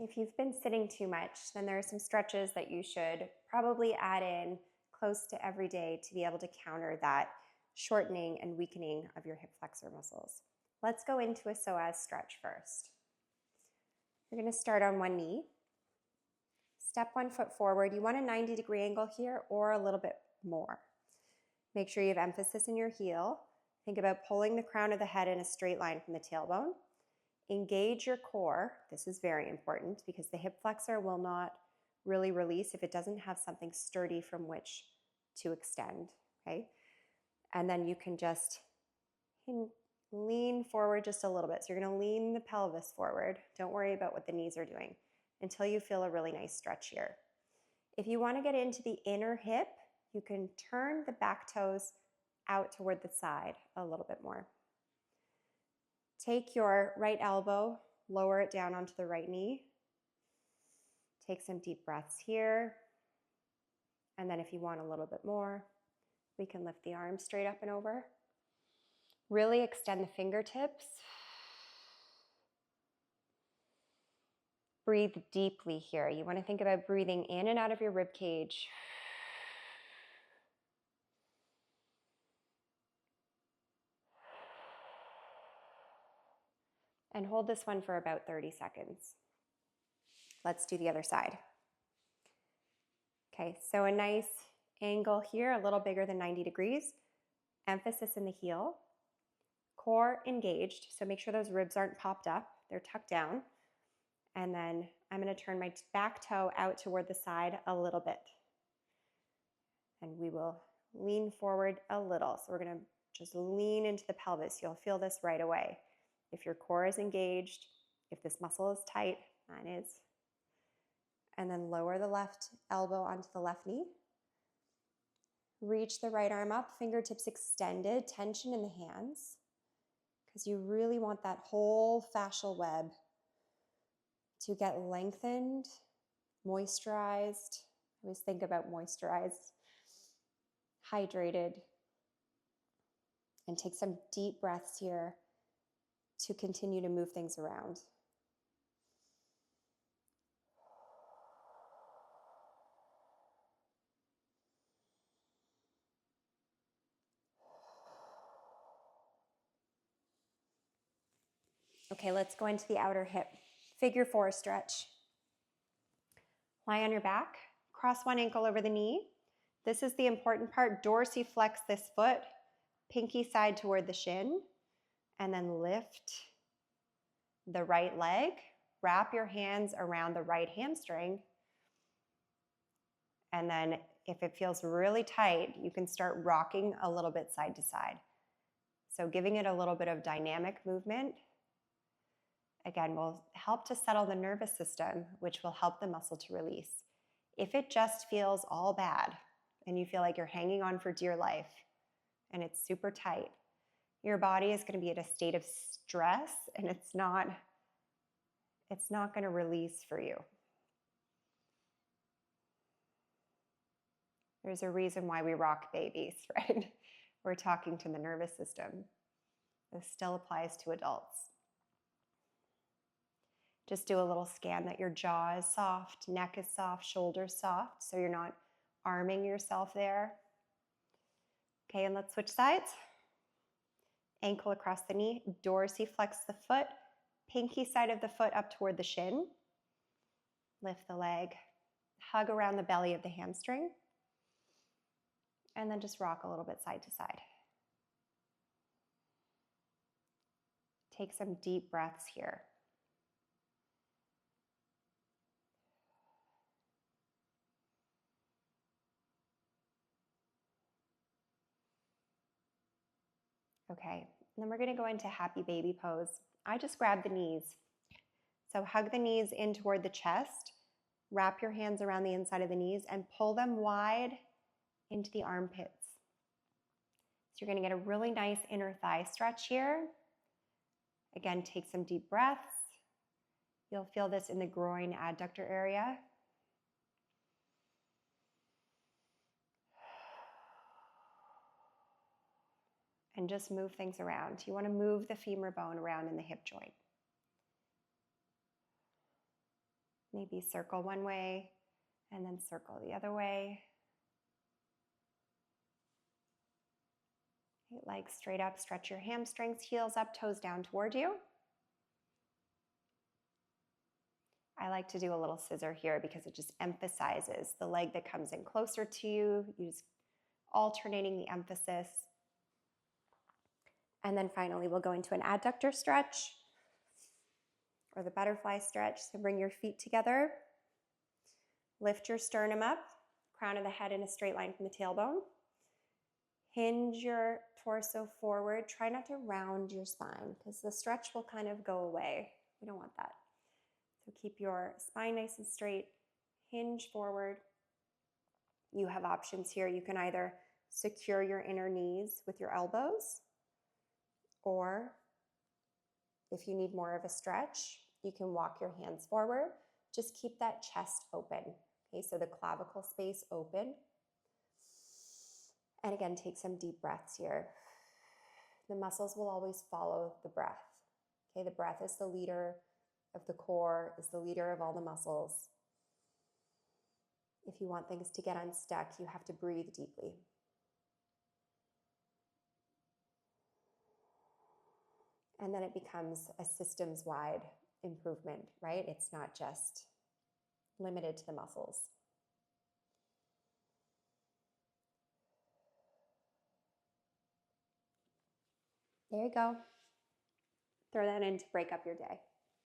If you've been sitting too much, then there are some stretches that you should probably add in close to every day to be able to counter that shortening and weakening of your hip flexor muscles. Let's go into a psoas stretch first. You're going to start on one knee. Step 1 foot forward. You want a 90-degree angle here or a little bit more. Make sure you have emphasis in your heel. Think about pulling the crown of the head in a straight line from the tailbone. Engage your core. This is very important because the hip flexor will not really release if it doesn't have something sturdy from which to extend, okay? And then you can just lean forward just a little bit. So you're going to lean the pelvis forward. Don't worry about what the knees are doing until you feel a really nice stretch here. If you want to get into the inner hip, you can turn the back toes out toward the side a little bit more. Take your right elbow, lower it down onto the right knee. Take some deep breaths here. And then if you want a little bit more, we can lift the arms straight up and over. Really extend the fingertips. Breathe deeply here. You want to think about breathing in and out of your rib cage. And hold this one for about 30 seconds. Let's do the other side. Okay, so a nice angle here, a little bigger than 90 degrees. Emphasis in the heel. Core engaged, so make sure those ribs aren't popped up. They're tucked down. And then I'm going to turn my back toe out toward the side a little bit. And we will lean forward a little. So we're going to just lean into the pelvis. You'll feel this right away. If your core is engaged, if this muscle is tight, mine is. And then lower the left elbow onto the left knee. Reach the right arm up, fingertips extended, tension in the hands, because you really want that whole fascial web to get lengthened, moisturized. I always think about moisturized, hydrated, and take some deep breaths here to continue to move things around. Okay, let's go into the outer hip. Figure 4 stretch. Lie on your back, cross one ankle over the knee. This is the important part. Dorsiflex this foot, pinky side toward the shin, and then lift the right leg. Wrap your hands around the right hamstring. And then if it feels really tight, you can start rocking a little bit side to side. So giving it a little bit of dynamic movement, again, will help to settle the nervous system, which will help the muscle to release. If it just feels all bad and you feel like you're hanging on for dear life and it's super tight, your body is going to be at a state of stress and it's not going to release for you. There's a reason why we rock babies, right? We're talking to the nervous system. This still applies to adults. Just do a little scan that your jaw is soft, neck is soft, shoulders soft, so you're not arming yourself there. Okay, and let's switch sides. Ankle across the knee, dorsiflex the foot, pinky side of the foot up toward the shin. Lift the leg, hug around the belly of the hamstring, and then just rock a little bit side to side. Take some deep breaths here. Okay, and then we're going to go into happy baby pose. I just grab the knees. So hug the knees in toward the chest, wrap your hands around the inside of the knees and pull them wide into the armpits. So you're going to get a really nice inner thigh stretch here. Again, take some deep breaths. You'll feel this in the groin adductor area. And just move things around. You want to move the femur bone around in the hip joint. Maybe circle one way and then circle the other way. Legs straight up, stretch your hamstrings, heels up, toes down toward you. I like to do a little scissor here because it just emphasizes the leg that comes in closer to you. You're just alternating the emphasis. And then finally, we'll go into an adductor stretch or the butterfly stretch. So bring your feet together. Lift your sternum up, crown of the head in a straight line from the tailbone. Hinge your torso forward. Try not to round your spine because the stretch will kind of go away. We don't want that. So keep your spine nice and straight. Hinge forward. You have options here. You can either secure your inner knees with your elbows, or if you need more of a stretch, you can walk your hands forward. Just keep that chest open. Okay, so the clavicle space open. And again, take some deep breaths here. The muscles will always follow the breath. Okay, the breath is the leader of the core, is the leader of all the muscles. If you want things to get unstuck, you have to breathe deeply. And then it becomes a systems-wide improvement, right? It's not just limited to the muscles. There you go. Throw that in to break up your day.